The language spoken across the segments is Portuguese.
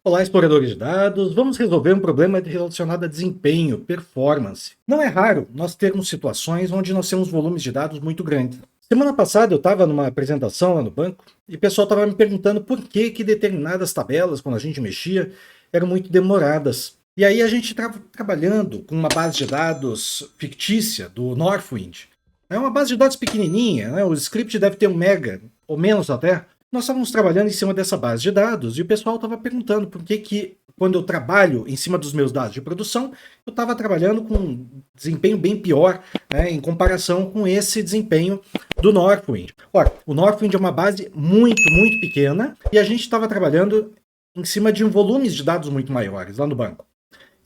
Olá, exploradores de dados. Vamos resolver um problema relacionado a desempenho, performance. Não é raro nós termos situações onde nós temos volumes de dados muito grandes. Semana passada eu estava numa apresentação lá no banco e o pessoal estava me perguntando por que determinadas tabelas, quando a gente mexia, eram muito demoradas. E aí a gente estava trabalhando com uma base de dados fictícia do Northwind. É uma base de dados pequenininha, né? O script deve ter 1 mega, ou menos até. Nós estávamos trabalhando em cima dessa base de dados e o pessoal estava perguntando por que, quando eu trabalho em cima dos meus dados de produção, eu estava trabalhando com um desempenho bem pior, né, em comparação com esse desempenho do Northwind. Ora, o Northwind é uma base muito pequena e a gente estava trabalhando em cima de volumes de dados muito maiores lá no banco.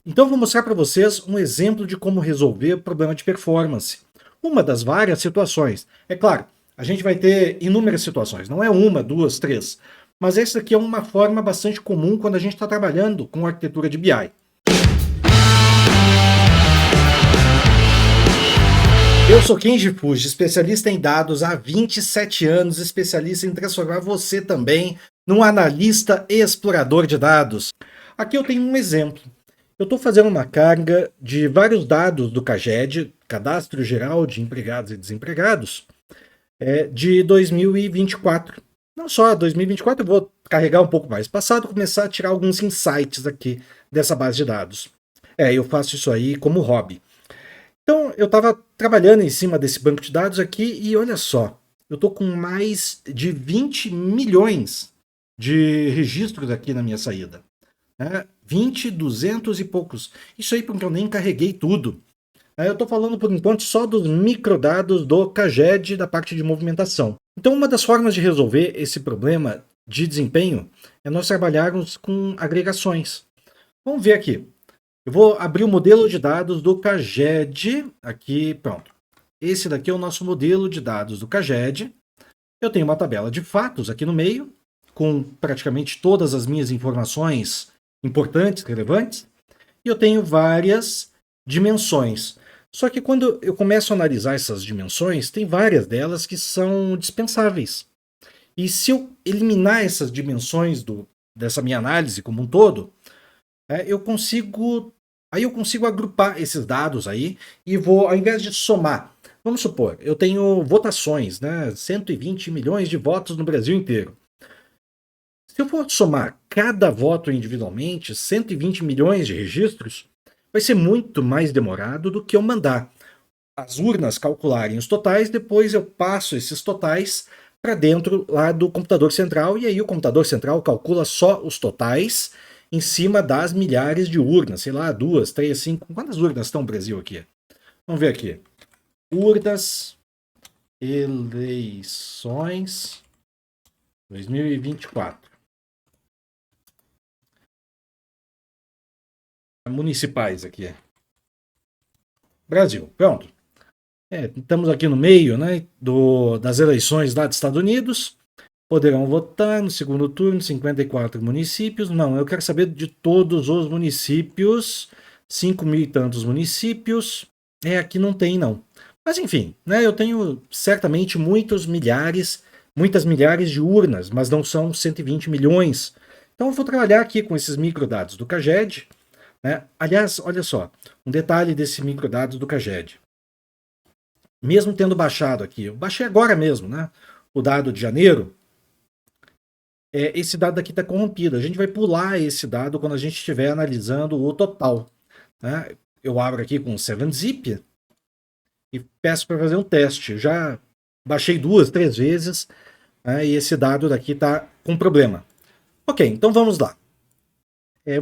Então, eu vou mostrar para vocês um exemplo de como resolver o problema de performance. Uma das várias situações. É claro, a gente vai ter inúmeras situações, não é uma, duas, três. Mas essa aqui é uma forma bastante comum quando a gente está trabalhando com arquitetura de BI. Eu sou Kenji Fuji, especialista em dados há 27 anos, especialista em transformar você também num analista e explorador de dados. Aqui eu tenho um exemplo. Eu estou fazendo uma carga de vários dados do CAGED, Cadastro Geral de Empregados e Desempregados, de 2024. Não só 2024, eu vou carregar um pouco mais passado, começar a tirar alguns insights aqui dessa base de dados. Eu faço isso aí como hobby. Então, eu estava trabalhando em cima desse banco de dados aqui e olha só, eu estou com mais de 20 milhões de registros aqui na minha saída. 20, 200 e poucos. Isso aí porque eu nem carreguei tudo. Eu estou falando, por enquanto, só dos microdados do CAGED da parte de movimentação. Então, uma das formas de resolver esse problema de desempenho é nós trabalharmos com agregações. Vamos ver aqui. Eu vou abrir o modelo de dados do CAGED. Aqui, pronto. Esse daqui é o nosso modelo de dados do CAGED. Eu tenho uma tabela de fatos aqui no meio, com praticamente todas as minhas informações importantes, relevantes. E eu tenho várias dimensões. Só que quando eu começo a analisar essas dimensões, tem várias delas que são dispensáveis. E se eu eliminar essas dimensões dessa minha análise como um todo, eu consigo agrupar esses dados aí e vou, ao invés de somar, vamos supor, eu tenho votações, 120 milhões de votos no Brasil inteiro. Se eu for somar cada voto individualmente, 120 milhões de registros, vai ser muito mais demorado do que eu mandar as urnas calcularem os totais, depois eu passo esses totais para dentro lá do computador central e aí o computador central calcula só os totais em cima das milhares de urnas, sei lá, 2, 3, 5, quantas urnas estão no Brasil aqui? Vamos ver aqui. Urnas, eleições 2024. Municipais aqui. Brasil, pronto. Estamos aqui no meio, das eleições lá dos Estados Unidos. Poderão votar no segundo turno 54 municípios. Não, eu quero saber de todos os municípios. 5 mil e tantos municípios. Aqui não tem, não. Mas enfim, eu tenho certamente muitas milhares de urnas, mas não são 120 milhões. Então eu vou trabalhar aqui com esses microdados do CAGED. Aliás, olha só, um detalhe desse microdados do CAGED. Mesmo tendo baixado aqui, eu baixei agora mesmo, o dado de janeiro, esse dado aqui está corrompido. A gente vai pular esse dado quando a gente estiver analisando o total. Eu abro aqui com o 7-zip e peço para fazer um teste. Já baixei 2, 3 vezes e esse dado daqui está com problema. Ok, então vamos lá.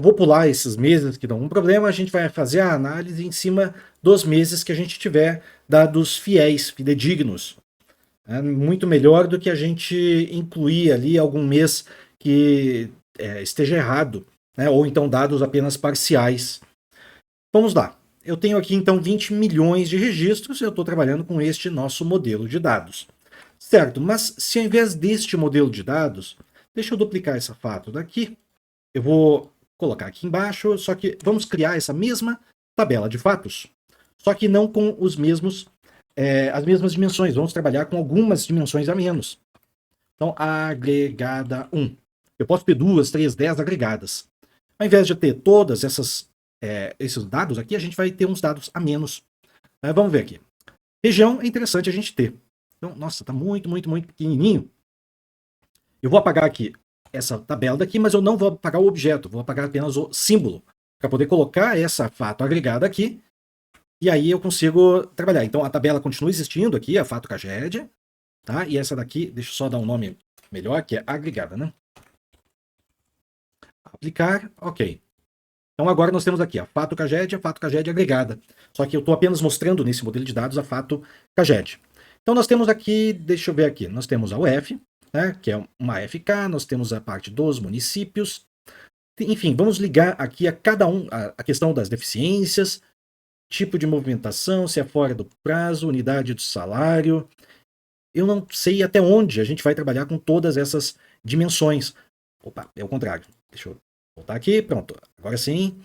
Vou pular esses meses que dão um problema, a gente vai fazer a análise em cima dos meses que a gente tiver dados fiéis, fidedignos. Muito melhor do que a gente incluir ali algum mês que esteja errado, ou então dados apenas parciais. Vamos lá. Eu tenho aqui então 20 milhões de registros e eu estou trabalhando com este nosso modelo de dados. Certo, mas se ao invés deste modelo de dados, deixa eu duplicar essa fato daqui, eu vou colocar aqui embaixo, só que vamos criar essa mesma tabela de fatos, só que não com os mesmos, as mesmas dimensões, vamos trabalhar com algumas dimensões a menos. Então, agregada 1. Eu posso ter 2, 3, 10 agregadas. Ao invés de ter todas esses dados aqui, a gente vai ter uns dados a menos. Vamos ver aqui. Região é interessante a gente ter. Então, nossa, está muito, muito, muito pequenininho. Eu vou apagar aqui essa tabela daqui, mas eu não vou apagar o objeto, vou apagar apenas o símbolo, para poder colocar essa fato agregada aqui, e aí eu consigo trabalhar. Então a tabela continua existindo aqui, a fato Caged, tá? E essa daqui, deixa eu só dar um nome melhor, que é agregada, né? Aplicar, ok. Então agora nós temos aqui a fato Caged e a fato Caged agregada. Só que eu estou apenas mostrando nesse modelo de dados a fato Caged. Então nós temos aqui, deixa eu ver aqui, nós temos a UF, né, que é uma FK, nós temos a parte dos municípios. Enfim, vamos ligar aqui a cada um a questão das deficiências, tipo de movimentação, se é fora do prazo, unidade do salário. Eu não sei até onde a gente vai trabalhar com todas essas dimensões. Opa, é o contrário. Deixa eu voltar aqui, pronto. Agora sim.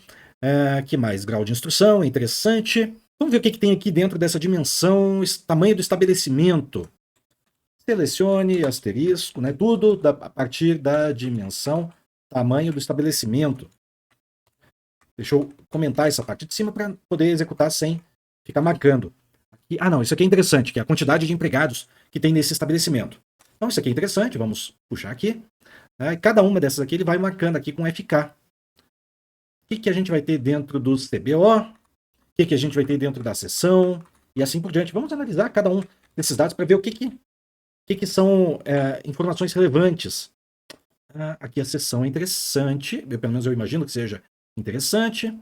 Que mais? Grau de instrução, é interessante. Vamos ver o que tem aqui dentro dessa dimensão, tamanho do estabelecimento. Selecione asterisco, né? Tudo a partir da dimensão, tamanho do estabelecimento. Deixa eu comentar essa parte de cima para poder executar sem ficar marcando. Não, isso aqui é interessante, que é a quantidade de empregados que tem nesse estabelecimento. Então isso aqui é interessante, vamos puxar aqui. Cada uma dessas aqui ele vai marcando aqui com FK. O que a gente vai ter dentro do CBO? O que a gente vai ter dentro da seção? E assim por diante. Vamos analisar cada um desses dados para ver o que são informações relevantes. Aqui a seção é interessante, pelo menos eu imagino que seja interessante.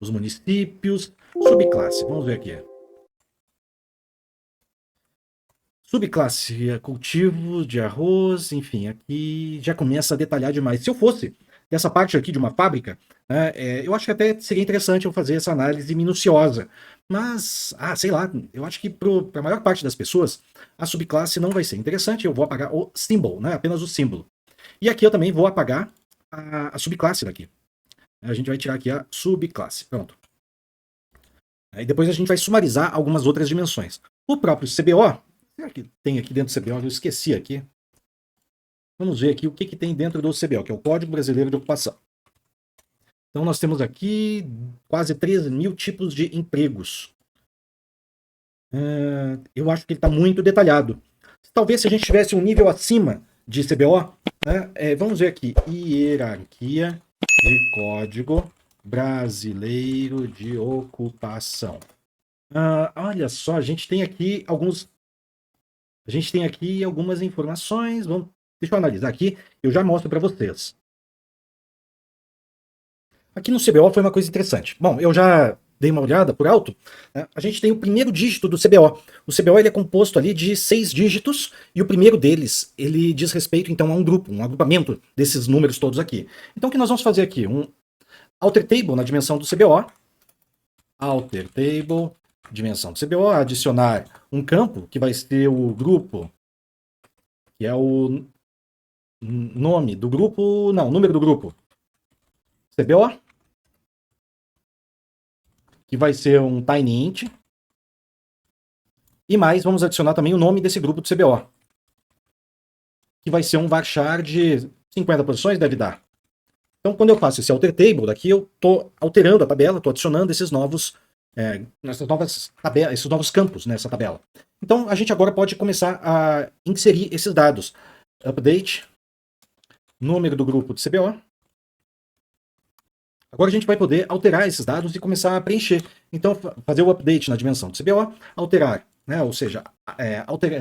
Os municípios, subclasse, vamos ver aqui. Subclasse, cultivo de arroz, enfim, aqui já começa a detalhar demais. Se eu fosse dessa parte aqui de uma fábrica, eu acho que até seria interessante eu fazer essa análise minuciosa. Mas, sei lá, eu acho que para a maior parte das pessoas, a subclasse não vai ser interessante. Eu vou apagar o symbol, né, apenas o símbolo. E aqui eu também vou apagar a subclasse daqui. A gente vai tirar aqui a subclasse, pronto. Aí depois a gente vai sumarizar algumas outras dimensões. O próprio CBO, será que tem aqui dentro do CBO? Eu esqueci aqui. Vamos ver aqui o que tem dentro do CBO, que é o Código Brasileiro de Ocupação. Então nós temos aqui quase 13 mil tipos de empregos. Eu acho que ele está muito detalhado. Talvez se a gente tivesse um nível acima de CBO, vamos ver aqui, hierarquia de Código Brasileiro de Ocupação. Olha só, a gente tem aqui algumas informações. Deixa eu analisar aqui, eu já mostro para vocês. Aqui no CBO foi uma coisa interessante. Bom, eu já dei uma olhada por alto. A gente tem o primeiro dígito do CBO. O CBO ele é composto ali de 6 dígitos e o primeiro deles ele diz respeito então a um grupo, um agrupamento desses números todos aqui. Então o que nós vamos fazer aqui? Um alter table na dimensão do CBO. Alter table, dimensão do CBO, adicionar um campo que vai ser o grupo, que é o nome do grupo, não, número do grupo. CBO, que vai ser um tiny int. E mais, vamos adicionar também o nome desse grupo do CBO, que vai ser um varchar de 50 posições, deve dar. Então, quando eu faço esse alter table daqui, eu estou alterando a tabela, estou adicionando esses novos esses novos campos nessa tabela. Então, a gente agora pode começar a inserir esses dados. Update, número do grupo de CBO. Agora a gente vai poder alterar esses dados e começar a preencher. Então, fazer o update na dimensão do CBO, alterar, né? Ou seja,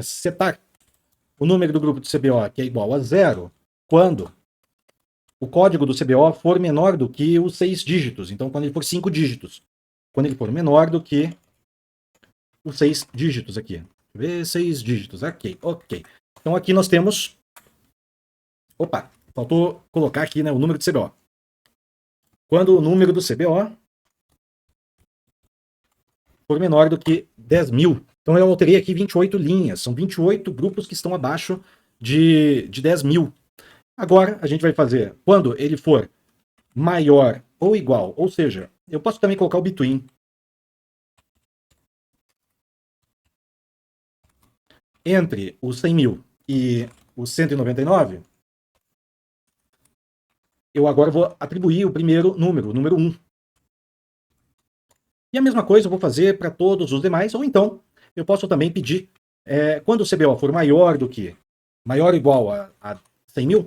setar o número do grupo do CBO que é igual a 0 quando o código do CBO for menor do que os 6 dígitos. Então, quando ele for 5 dígitos. Quando ele for menor do que os 6 dígitos aqui. Deixa eu ver, 6 dígitos. Ok. Então, aqui nós temos... Opa, faltou colocar aqui, né, o número do CBO. Quando o número do CBO for menor do que 10 mil. Então eu alterei aqui 28 linhas. São 28 grupos que estão abaixo de 10 mil. Agora a gente vai fazer quando ele for maior ou igual. Ou seja, eu posso também colocar o between. Entre os 100 mil e os 199, eu agora vou atribuir o primeiro número, o número 1. E a mesma coisa eu vou fazer para todos os demais, ou então eu posso também pedir, quando o CBO for maior ou igual a 100 mil,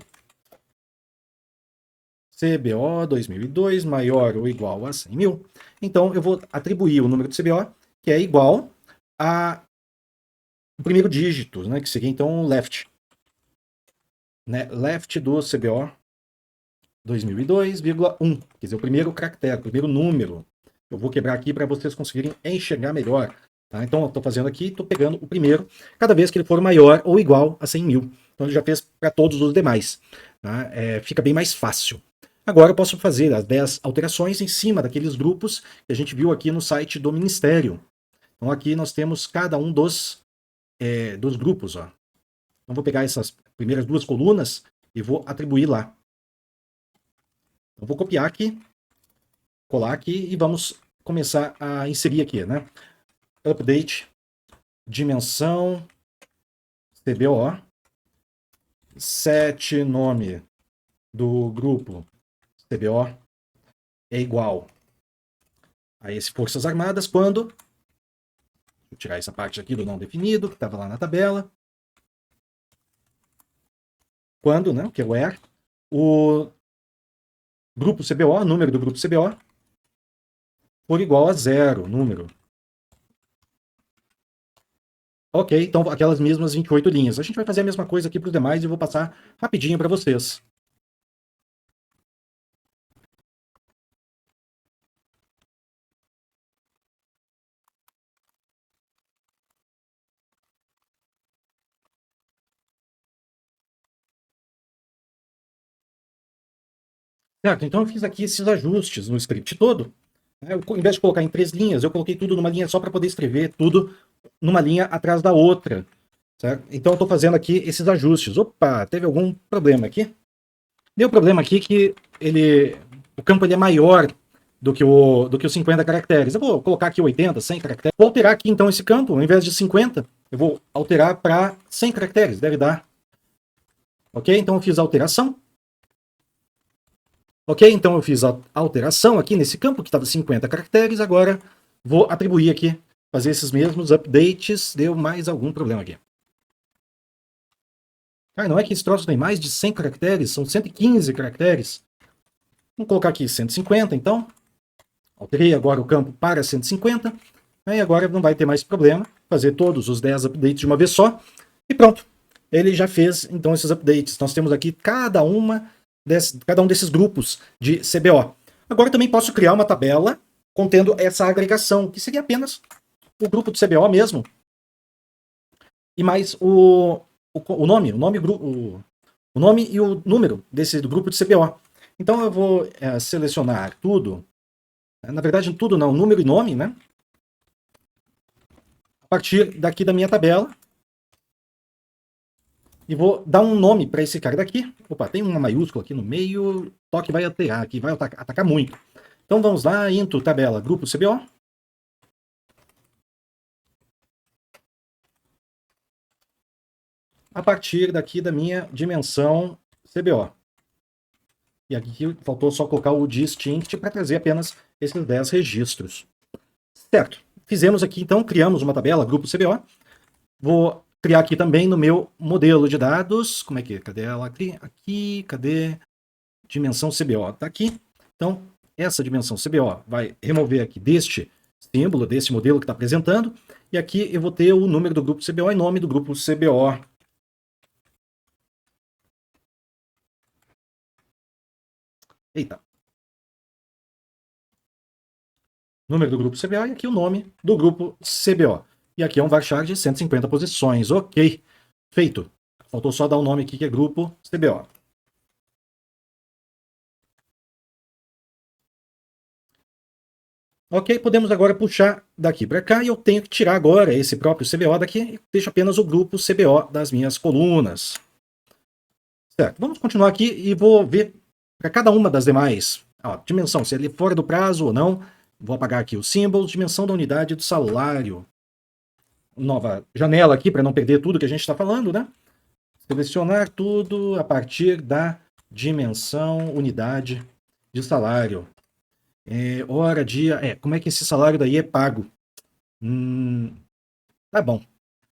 CBO 2002 maior ou igual a 100 mil, então eu vou atribuir o número do CBO, que é igual a o primeiro dígito, né, que seria então o left. Né, left do CBO 2002,1, quer dizer, o primeiro caractere, o primeiro número. Eu vou quebrar aqui para vocês conseguirem enxergar melhor. Tá? Então, eu estou fazendo aqui, estou pegando o primeiro, cada vez que ele for maior ou igual a 100 mil. Então, ele já fez para todos os demais. Tá? Fica bem mais fácil. Agora, eu posso fazer as 10 alterações em cima daqueles grupos que a gente viu aqui no site do Ministério. Então, aqui nós temos cada um dos grupos. Ó. Então, vou pegar essas primeiras duas colunas e vou atribuir lá. Eu vou copiar aqui, colar aqui e vamos começar a inserir aqui, né? Update, dimensão, CBO, set nome do grupo CBO é igual a esse Forças Armadas quando, vou tirar essa parte aqui do não definido, que estava lá na tabela, quando, né, que é o where, o grupo CBO, número do grupo CBO, for igual a 0, número. Ok, então aquelas mesmas 28 linhas. A gente vai fazer a mesma coisa aqui para os demais e eu vou passar rapidinho para vocês. Certo, então eu fiz aqui esses ajustes no script todo. Em vez de colocar em 3 linhas, eu coloquei tudo numa linha só para poder escrever tudo numa linha atrás da outra. Certo? Então eu estou fazendo aqui esses ajustes. Opa, teve algum problema aqui? Deu problema aqui que o campo ele é maior do que os 50 caracteres. Eu vou colocar aqui 80, 100 caracteres. Vou alterar aqui então esse campo, ao invés de 50, eu vou alterar para 100 caracteres, deve dar. Ok? Então eu fiz a alteração. Ok? Então eu fiz a alteração aqui nesse campo que estava 50 caracteres, agora vou atribuir aqui, fazer esses mesmos updates. Deu mais algum problema aqui. Ah, não é que esse troço tem mais de 100 caracteres, são 115 caracteres. Vamos colocar aqui 150, então. Alterei agora o campo para 150. Aí agora não vai ter mais problema fazer todos os 10 updates de uma vez só. E pronto. Ele já fez, então, esses updates. Nós temos aqui cada um desses grupos de CBO. Agora também posso criar uma tabela contendo essa agregação, que seria apenas o grupo de CBO mesmo. E mais o nome e o número do grupo de CBO. Então eu vou selecionar tudo. Na verdade, tudo não, número e nome, né? A partir daqui da minha tabela. E vou dar um nome para esse cara daqui. Opa, tem uma maiúscula aqui no meio. Toque vai alterar aqui, vai atacar muito. Então vamos lá, into tabela grupo CBO. A partir daqui da minha dimensão CBO. E aqui faltou só colocar o distinct para trazer apenas esses 10 registros. Certo. Fizemos aqui, então, criamos uma tabela, grupo CBO. Vou criar aqui também no meu modelo de dados. Como é que é? Cadê ela? Aqui, cadê? Dimensão CBO. Está aqui. Então, essa dimensão CBO vai remover aqui deste símbolo, desse modelo que está apresentando. E aqui eu vou ter o número do grupo CBO e nome do grupo CBO. Eita. Número do grupo CBO e aqui o nome do grupo CBO. E aqui é um varchar de 150 posições. Ok. Feito. Faltou só dar o nome aqui que é grupo CBO. Ok, podemos agora puxar daqui para cá e eu tenho que tirar agora esse próprio CBO daqui e deixo apenas o grupo CBO das minhas colunas. Certo, vamos continuar aqui e vou ver para cada uma das demais. Ó, dimensão, se ele é fora do prazo ou não. Vou apagar aqui o símbolo, dimensão da unidade do salário. Nova janela aqui para não perder tudo que a gente está falando, né? Selecionar tudo a partir da dimensão, unidade de salário. Hora, dia... como é que esse salário daí é pago? Tá bom.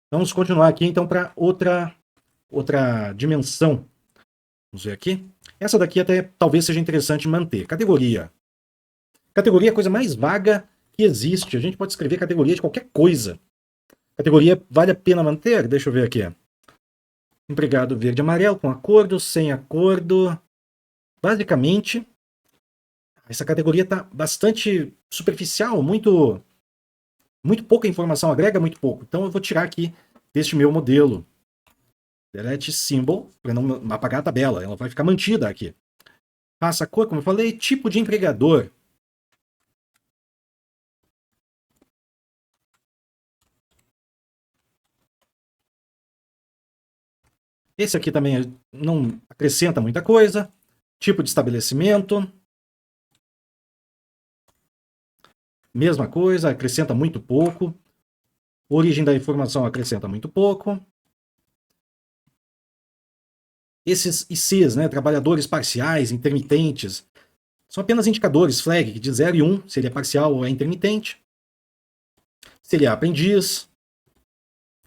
Vamos continuar aqui, então, para outra dimensão. Vamos ver aqui. Essa daqui até talvez seja interessante manter. Categoria. Categoria é a coisa mais vaga que existe. A gente pode escrever categoria de qualquer coisa. Categoria vale a pena manter? Deixa eu ver aqui. Empregado verde e amarelo, com acordo, sem acordo. Basicamente, essa categoria está bastante superficial, muito pouca informação, agrega muito pouco. Então eu vou tirar aqui deste meu modelo. Delete symbol, para não apagar a tabela, ela vai ficar mantida aqui. Raça, cor, como eu falei, tipo de empregador. Esse aqui também não acrescenta muita coisa. Tipo de estabelecimento. Mesma coisa, acrescenta muito pouco. Origem da informação acrescenta muito pouco. Esses ICs, né, trabalhadores parciais, intermitentes, são apenas indicadores, flag, de 0 e 1, se ele é parcial ou é intermitente. Se ele é aprendiz.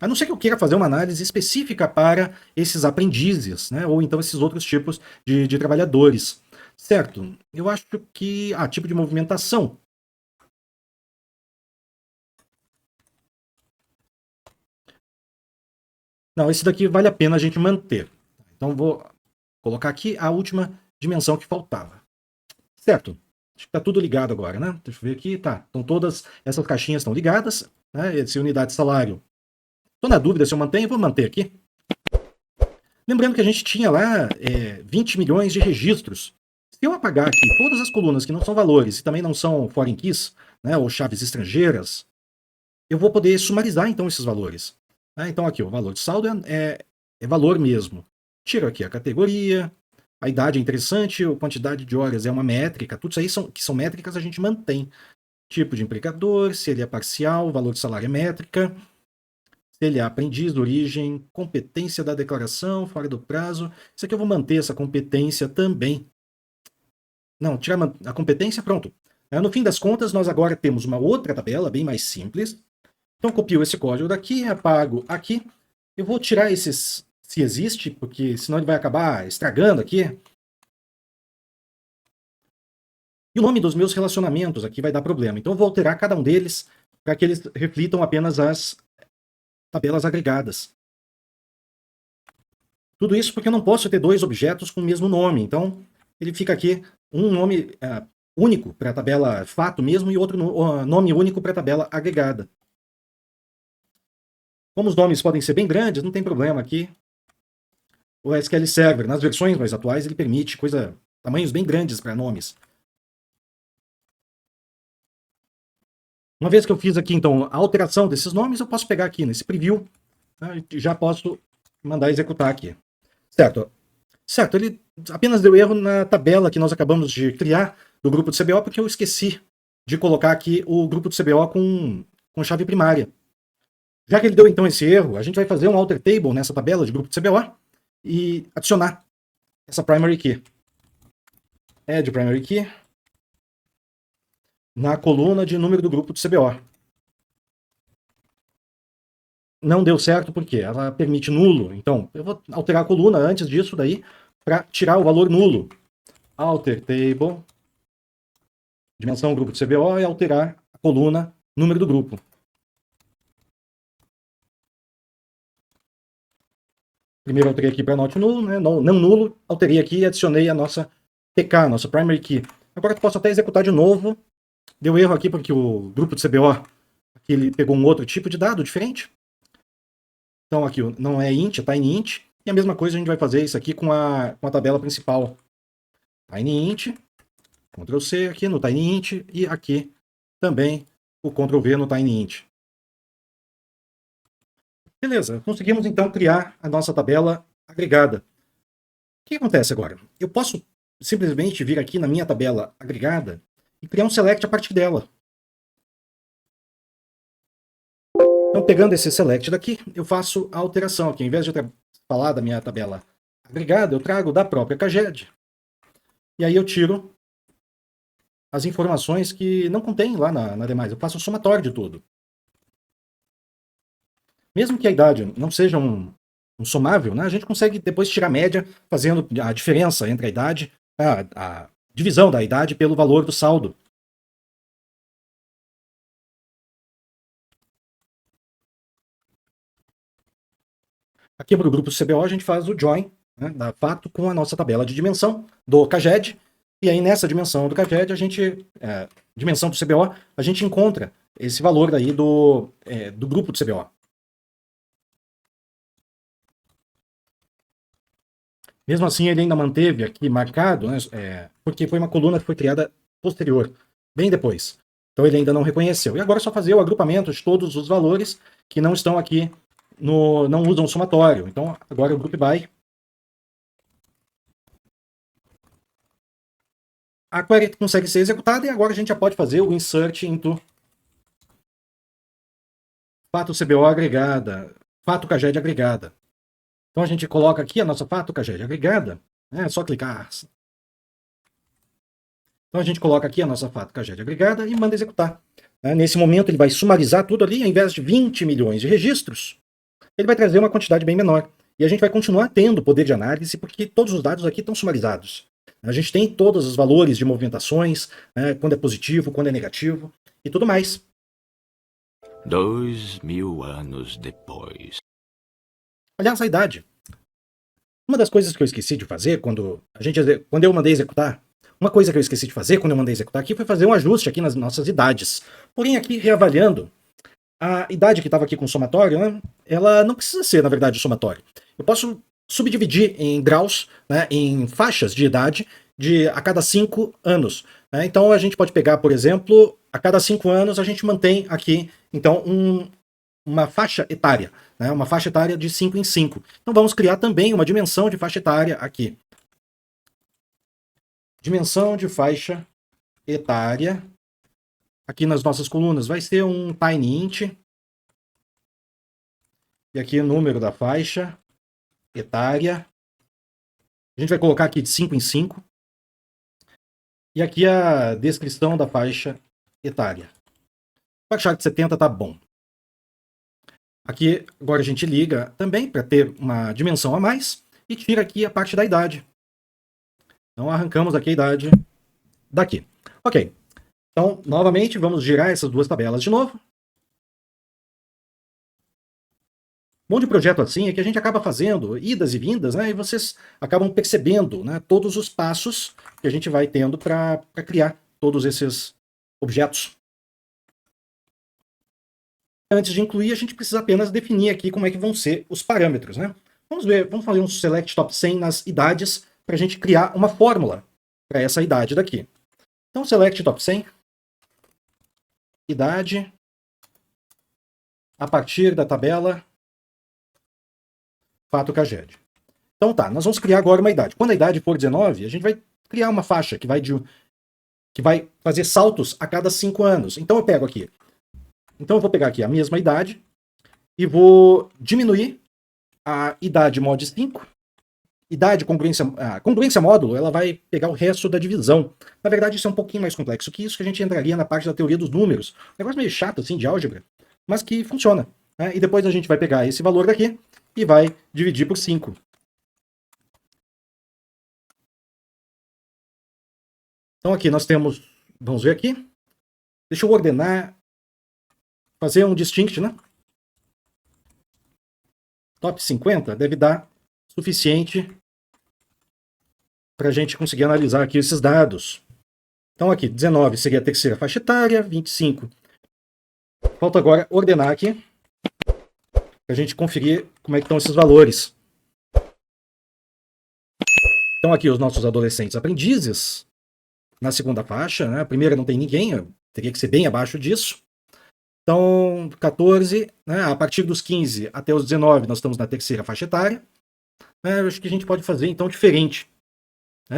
A não ser que eu queira fazer uma análise específica para esses aprendizes, né, ou então esses outros tipos de trabalhadores. Certo? Eu acho que... tipo de movimentação. Não, esse daqui vale a pena a gente manter. Então vou colocar aqui a última dimensão que faltava. Certo? Acho que está tudo ligado agora, né? Deixa eu ver aqui, tá. Então todas essas caixinhas estão ligadas, né? Essa unidade de salário. Estou na dúvida se eu mantenho, vou manter aqui. Lembrando que a gente tinha lá 20 milhões de registros. Se eu apagar aqui todas as colunas que não são valores e também não são foreign keys, né, ou chaves estrangeiras, eu vou poder sumarizar então esses valores. Então aqui o valor de saldo é valor mesmo. Tiro aqui a categoria, a idade é interessante, a quantidade de horas é uma métrica, tudo isso aí que são métricas a gente mantém. Tipo de empregador, se ele é parcial, valor de salário é métrica, se ele é aprendiz, origem, competência da declaração, fora do prazo. Isso aqui eu vou manter essa competência também. Não, tirar a competência, pronto. No fim das contas, nós agora temos uma outra tabela, bem mais simples. Então, copio esse código daqui, apago aqui. Eu vou tirar esses, se existe, porque senão ele vai acabar estragando aqui. E o nome dos meus relacionamentos aqui vai dar problema. Então, eu vou alterar cada um deles para que eles reflitam apenas as tabelas agregadas. Tudo isso porque eu não posso ter dois objetos com o mesmo nome. Então, ele fica aqui um nome único para a tabela fato mesmo e outro nome único para a tabela agregada. Como os nomes podem ser bem grandes, não tem problema aqui. O SQL Server, nas versões mais atuais, ele permite tamanhos bem grandes para nomes. Uma vez que eu fiz aqui, então, a alteração desses nomes, eu posso pegar aqui nesse preview, já posso mandar executar aqui. Certo. Certo, ele apenas deu erro na tabela que nós acabamos de criar do grupo de CBO, porque eu esqueci de colocar aqui o grupo de CBO com chave primária. Já que ele deu então esse erro, a gente vai fazer um alter table nessa tabela de grupo de CBO e adicionar essa primary key. Add primary key na coluna de número do grupo de CBO. Não deu certo porque ela permite nulo. Então, eu vou alterar a coluna antes disso daí para tirar o valor nulo. Alter table, dimensão grupo de CBO e alterar a coluna número do grupo. Primeiro alterei aqui para not nulo, né? não nulo, alterei aqui e adicionei a nossa PK, a nossa primary key. Agora eu posso até executar de novo. Deu erro aqui porque o grupo de CBO aqui ele pegou um outro tipo de dado diferente. Então aqui não é int, é tinyInt. E a mesma coisa a gente vai fazer isso aqui com a tabela principal. tinyInt, Ctrl C aqui no tinyInt e aqui também o Ctrl V no tinyInt. Beleza, conseguimos então criar a nossa tabela agregada. O que acontece agora? Eu posso simplesmente vir aqui na minha tabela agregada e criar um select a partir dela. Então, pegando esse select daqui, eu faço a alteração aqui. Ao invés de falar da minha tabela agregada, eu trago da própria Caged E aí eu tiro as informações que não contém lá na demais. Eu faço um somatório de tudo. Mesmo que a idade não seja um somável, né, a gente consegue depois tirar a média fazendo a diferença entre a idade, a divisão da idade pelo valor do saldo. Aqui para o grupo CBO a gente faz o join, né, da fato com a nossa tabela de dimensão do CAGED, e aí nessa dimensão do CAGED, dimensão do CBO, a gente encontra esse valor daí do grupo do CBO. Mesmo assim, ele ainda manteve aqui marcado, né, porque foi uma coluna que foi criada posterior, bem depois. Então ele ainda não reconheceu. E agora é só fazer o agrupamento de todos os valores que não estão aqui, não usam o somatório. Então agora o group by. A query consegue ser executada e agora a gente já pode fazer o insert into fato CBO agregada, fato CAGED agregada. Então a gente coloca aqui a nossa fato CAGED agregada, é só clicar. Então a gente coloca aqui a nossa fato CAGED agregada e manda executar. Nesse momento ele vai sumarizar tudo ali, ao invés de 20 milhões de registros, ele vai trazer uma quantidade bem menor. E a gente vai continuar tendo poder de análise, porque todos os dados aqui estão sumarizados. A gente tem todos os valores de movimentações, quando é positivo, quando é negativo, e tudo mais. 2000 anos depois. Aliás, a idade. Uma das coisas que eu esqueci de fazer quando eu mandei executar, uma coisa que eu esqueci de fazer quando eu mandei executar aqui foi fazer um ajuste aqui nas nossas idades. Porém, aqui, reavaliando, a idade que estava aqui com o somatório, né, ela não precisa ser, na verdade, o somatório. Eu posso subdividir em graus, né, em faixas de idade a cada 5 anos. Né? Então a gente pode pegar, por exemplo, a cada 5 anos a gente mantém aqui, então, uma faixa etária, né, uma faixa etária de 5 em 5. Então vamos criar também uma dimensão de faixa etária aqui. Dimensão de faixa etária. Aqui nas nossas colunas vai ser um tinyInt. E aqui o número da faixa etária. A gente vai colocar aqui de 5 em 5. E aqui a descrição da faixa etária. Para achar que 70 tá bom. Aqui agora a gente liga também para ter uma dimensão a mais e tira aqui a parte da idade. Então arrancamos aqui a idade daqui. Ok. Então, novamente, vamos girar essas duas tabelas de novo. O bom de projeto assim é que a gente acaba fazendo idas e vindas, né? E vocês acabam percebendo, né, todos os passos que a gente vai tendo para criar todos esses objetos. Antes de incluir, a gente precisa apenas definir aqui como é que vão ser os parâmetros, né? Vamos fazer um select top 100 nas idades para a gente criar uma fórmula para essa idade daqui. Então, select top 100, idade, a partir da tabela fato CAGED. Então tá, nós vamos criar agora uma idade. Quando a idade for 19, a gente vai criar uma faixa que vai fazer saltos a cada 5 anos. Então eu pego aqui. Então eu vou pegar aqui a mesma idade e vou diminuir a idade mod 5. Idade congruência módulo, ela vai pegar o resto da divisão. Na verdade, isso é um pouquinho mais complexo que isso, que a gente entraria na parte da teoria dos números. Um negócio meio chato, assim, de álgebra, mas que funciona. Né? E depois a gente vai pegar esse valor daqui e vai dividir por 5. Então aqui nós temos, vamos ver aqui, deixa eu ordenar, fazer um distinct, né? Top 50 deve dar suficiente para a gente conseguir analisar aqui esses dados. Então aqui, 19 seria a terceira faixa etária, 25. Falta agora ordenar aqui, para a gente conferir como é que estão esses valores. Então aqui os nossos adolescentes aprendizes, na segunda faixa, né? A primeira não tem ninguém, teria que ser bem abaixo disso. Então, 14, né? A partir dos 15 até os 19, nós estamos na terceira faixa etária. Eu acho que a gente pode fazer, então, diferente.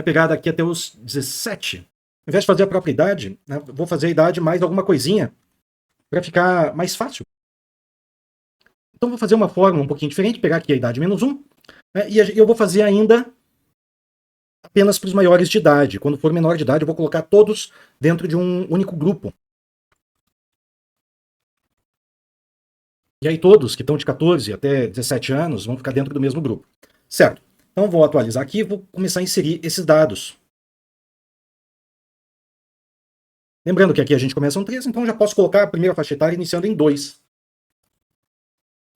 Pegar daqui até os 17. Ao invés de fazer a própria idade, né? Vou fazer a idade mais alguma coisinha para ficar mais fácil. Então, vou fazer uma fórmula um pouquinho diferente, pegar aqui a idade menos 1, né? E eu vou fazer ainda apenas para os maiores de idade. Quando for menor de idade, eu vou colocar todos dentro de um único grupo. E aí todos que estão de 14 até 17 anos vão ficar dentro do mesmo grupo. Certo. Então vou atualizar aqui e vou começar a inserir esses dados. Lembrando que aqui a gente começa em 3, então já posso colocar a primeira faixa etária iniciando em 2.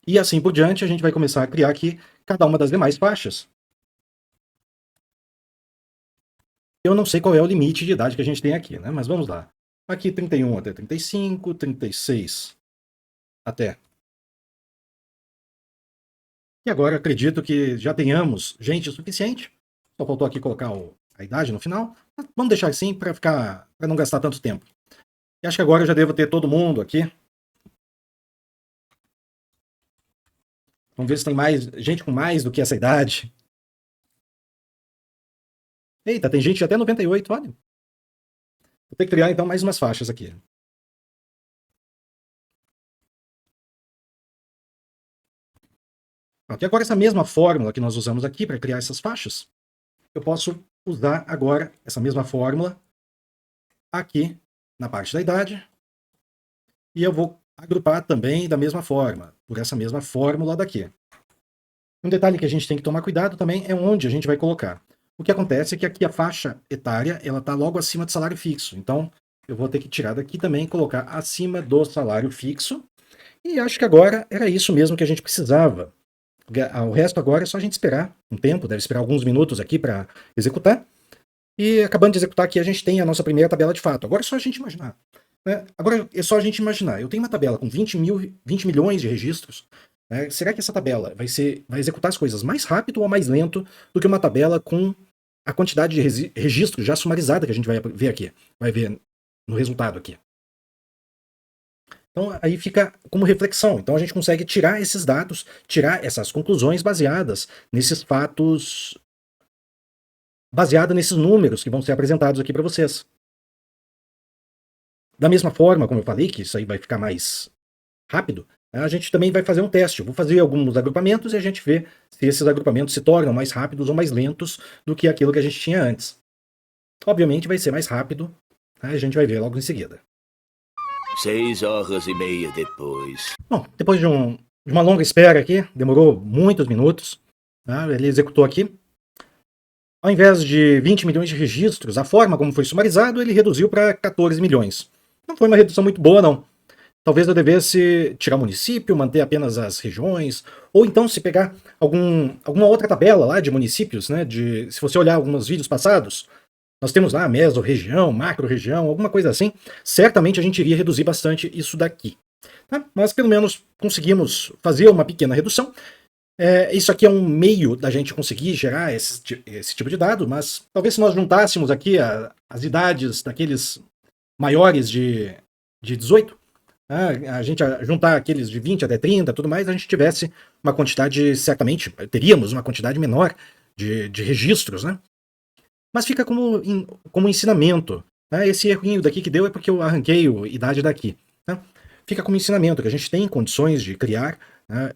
E assim por diante, a gente vai começar a criar aqui cada uma das demais faixas. Eu não sei qual é o limite de idade que a gente tem aqui, né? Mas vamos lá. Aqui 31 até 35, 36 até. E agora acredito que já tenhamos gente suficiente. Só faltou aqui colocar a idade no final. Mas vamos deixar assim para não gastar tanto tempo. E acho que agora eu já devo ter todo mundo aqui. Vamos ver se tem mais gente com mais do que essa idade. Eita, tem gente até 98, olha. Vou ter que criar então mais umas faixas aqui. Aqui agora essa mesma fórmula que nós usamos aqui para criar essas faixas, eu posso usar agora essa mesma fórmula aqui na parte da idade. E eu vou agrupar também da mesma forma, por essa mesma fórmula daqui. Um detalhe que a gente tem que tomar cuidado também é onde a gente vai colocar. O que acontece é que aqui a faixa etária ela está logo acima do salário fixo. Então eu vou ter que tirar daqui também e colocar acima do salário fixo. E acho que agora era isso mesmo que a gente precisava. O resto agora é só a gente esperar um tempo, deve esperar alguns minutos aqui para executar. E acabando de executar aqui, a gente tem a nossa primeira tabela de fato. Agora é só a gente imaginar. Né? Agora é só a gente imaginar. Eu tenho uma tabela com 20 milhões de registros. Né? Será que essa tabela vai executar as coisas mais rápido ou mais lento do que uma tabela com a quantidade de registros já sumarizada que a gente vai ver aqui? Vai ver no resultado aqui. Então aí fica como reflexão. Então a gente consegue tirar esses dados, tirar essas conclusões baseadas nesses fatos, baseada nesses números que vão ser apresentados aqui para vocês. Da mesma forma, como eu falei, que isso aí vai ficar mais rápido, a gente também vai fazer um teste. Eu vou fazer alguns agrupamentos e a gente vê se esses agrupamentos se tornam mais rápidos ou mais lentos do que aquilo que a gente tinha antes. Obviamente vai ser mais rápido, a gente vai ver logo em seguida. 6h30 depois. Bom, depois de uma longa espera aqui, demorou muitos minutos, ele executou aqui. Ao invés de 20 milhões de registros, a forma como foi sumarizado, ele reduziu para 14 milhões. Não foi uma redução muito boa, não. Talvez eu devesse tirar o município, manter apenas as regiões, ou então se pegar alguma outra tabela lá de municípios, né? Se você olhar alguns vídeos passados, nós temos lá meso-região, macro-região, alguma coisa assim. Certamente a gente iria reduzir bastante isso daqui. Tá? Mas pelo menos conseguimos fazer uma pequena redução. Isso aqui é um meio da gente conseguir gerar esse tipo de dado, mas talvez se nós juntássemos aqui as idades daqueles maiores de 18, a gente juntar aqueles de 20 até 30, tudo mais, a gente tivesse uma quantidade, certamente, teríamos uma quantidade menor de registros, né? Mas fica como ensinamento. Né? Esse errinho daqui que deu é porque eu arranquei a idade daqui. Né? Fica como ensinamento, que a gente tem condições de criar, né?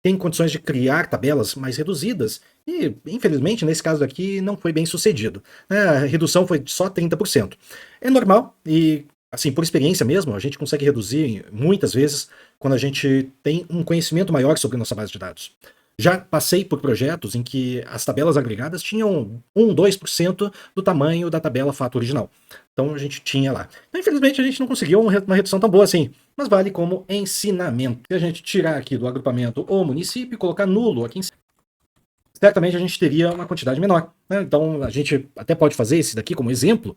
Tem condições de criar tabelas mais reduzidas e, infelizmente, nesse caso aqui não foi bem sucedido. A redução foi só 30%. É normal e, assim, por experiência mesmo, a gente consegue reduzir muitas vezes quando a gente tem um conhecimento maior sobre a nossa base de dados. Já passei por projetos em que as tabelas agregadas tinham 2% do tamanho da tabela fato original. Então a gente tinha lá. Então, infelizmente a gente não conseguiu uma redução tão boa assim, mas vale como ensinamento. Se a gente tirar aqui do agrupamento o município e colocar nulo aqui em cima, certamente a gente teria uma quantidade menor. Né? Então a gente até pode fazer esse daqui como exemplo,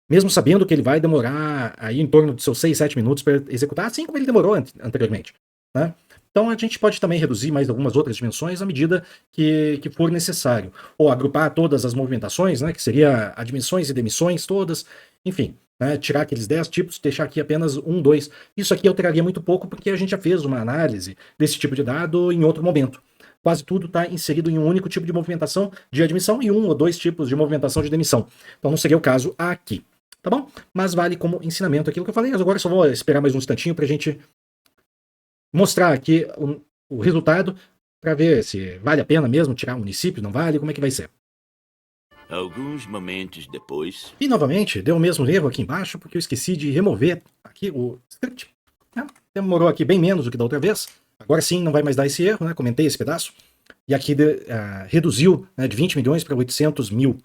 mesmo sabendo que ele vai demorar aí em torno de seus 6, 7 minutos para executar, assim como ele demorou anteriormente. Né? Então a gente pode também reduzir mais algumas outras dimensões à medida que for necessário. Ou agrupar todas as movimentações, né, que seria admissões e demissões todas, enfim, né, tirar aqueles 10 tipos, deixar aqui apenas 1, 2. Isso aqui alteraria muito pouco porque a gente já fez uma análise desse tipo de dado em outro momento. Quase tudo está inserido em um único tipo de movimentação de admissão e 1 ou 2 tipos de movimentação de demissão. Então não seria o caso aqui. Tá bom? Mas vale como ensinamento aquilo que eu falei. Agora eu só vou esperar mais um instantinho para a gente mostrar aqui o resultado para ver se vale a pena mesmo tirar o município, não vale, como é que vai ser. Alguns momentos depois. E novamente, deu o mesmo erro aqui embaixo, porque eu esqueci de remover aqui o script. Né? Demorou aqui bem menos do que da outra vez. Agora sim, não vai mais dar esse erro, né? Comentei esse pedaço. E aqui reduziu, né, de 20 milhões para 800 mil.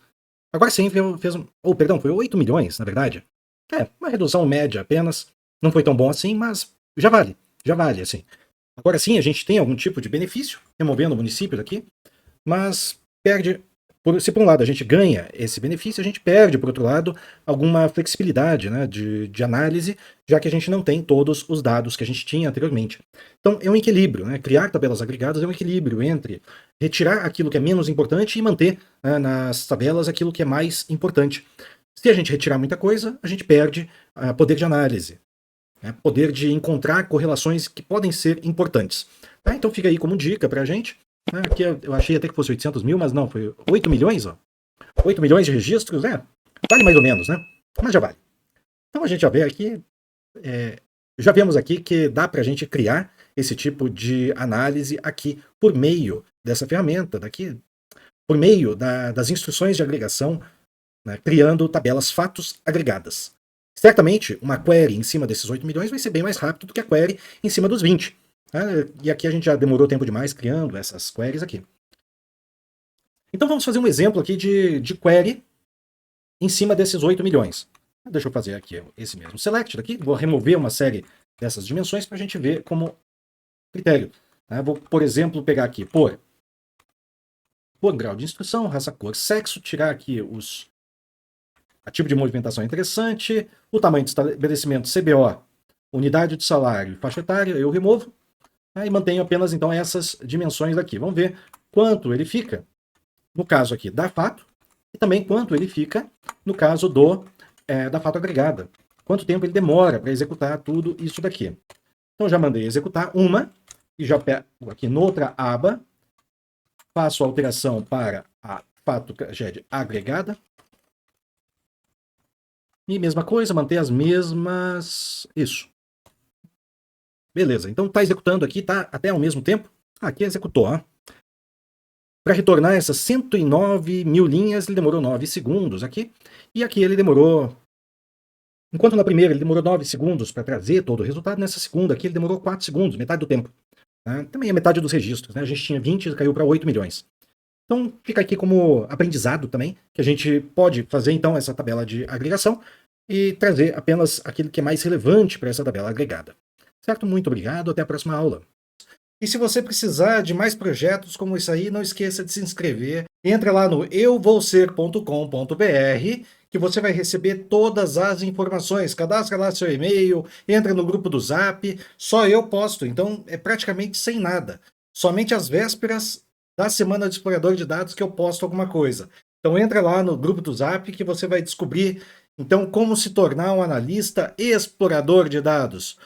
Agora sim, perdão, foi 8 milhões, na verdade. Uma redução média apenas. Não foi tão bom assim, mas já vale, assim. Agora sim, a gente tem algum tipo de benefício, removendo o município daqui, mas perde. Se por um lado a gente ganha esse benefício, a gente perde, por outro lado, alguma flexibilidade, né, de análise, já que a gente não tem todos os dados que a gente tinha anteriormente. Então é um equilíbrio, né? Criar tabelas agregadas é um equilíbrio entre retirar aquilo que é menos importante e manter, né, nas tabelas aquilo que é mais importante. Se a gente retirar muita coisa, a gente perde poder de análise, né, poder de encontrar correlações que podem ser importantes. Tá? Então fica aí como dica para a gente. Aqui eu achei até que fosse 800 mil, mas não, foi 8 milhões, ó. 8 milhões de registros, né? Vale mais ou menos, né? Mas já vale. Então a gente já vê aqui, já vemos aqui que dá para a gente criar esse tipo de análise aqui por meio dessa ferramenta, daqui, por meio das instruções de agregação, né, criando tabelas fatos agregadas. Certamente, uma query em cima desses 8 milhões vai ser bem mais rápido do que a query em cima dos 20. E aqui a gente já demorou tempo demais criando essas queries aqui. Então vamos fazer um exemplo aqui de query em cima desses 8 milhões. Deixa eu fazer aqui esse mesmo select daqui. Vou remover uma série dessas dimensões para a gente ver como critério. Vou, por exemplo, pegar aqui por grau de instrução, raça, cor, sexo, tirar aqui a tipo de movimentação interessante, o tamanho de estabelecimento CBO, unidade de salário e faixa etária, eu removo. E mantenho apenas, então, essas dimensões aqui. Vamos ver quanto ele fica, no caso aqui da fato, e também quanto ele fica no caso da fato agregada. Quanto tempo ele demora para executar tudo isso daqui. Então, já mandei executar uma, e já pego aqui noutra aba, faço a alteração para a fato tragédia agregada. E mesma coisa, manter as mesmas... Isso. Beleza, então está executando aqui, tá até ao mesmo tempo. Aqui executou, ó. Para retornar essas 109 mil linhas, ele demorou 9 segundos aqui. E aqui ele demorou... Enquanto na primeira ele demorou 9 segundos para trazer todo o resultado, nessa segunda aqui ele demorou 4 segundos, metade do tempo. Também é metade dos registros, né? A gente tinha 20 e caiu para 8 milhões. Então fica aqui como aprendizado também, que a gente pode fazer então essa tabela de agregação e trazer apenas aquilo que é mais relevante para essa tabela agregada. Certo? Muito obrigado, até a próxima aula. E se você precisar de mais projetos como esse aí, não esqueça de se inscrever. Entra lá no euvouser.com.br que você vai receber todas as informações. Cadastra lá seu e-mail, entra no grupo do Zap. Só eu posto, então é praticamente sem nada. Somente às vésperas da Semana do Explorador de Dados que eu posto alguma coisa. Então entra lá no grupo do Zap que você vai descobrir então como se tornar um analista explorador de dados.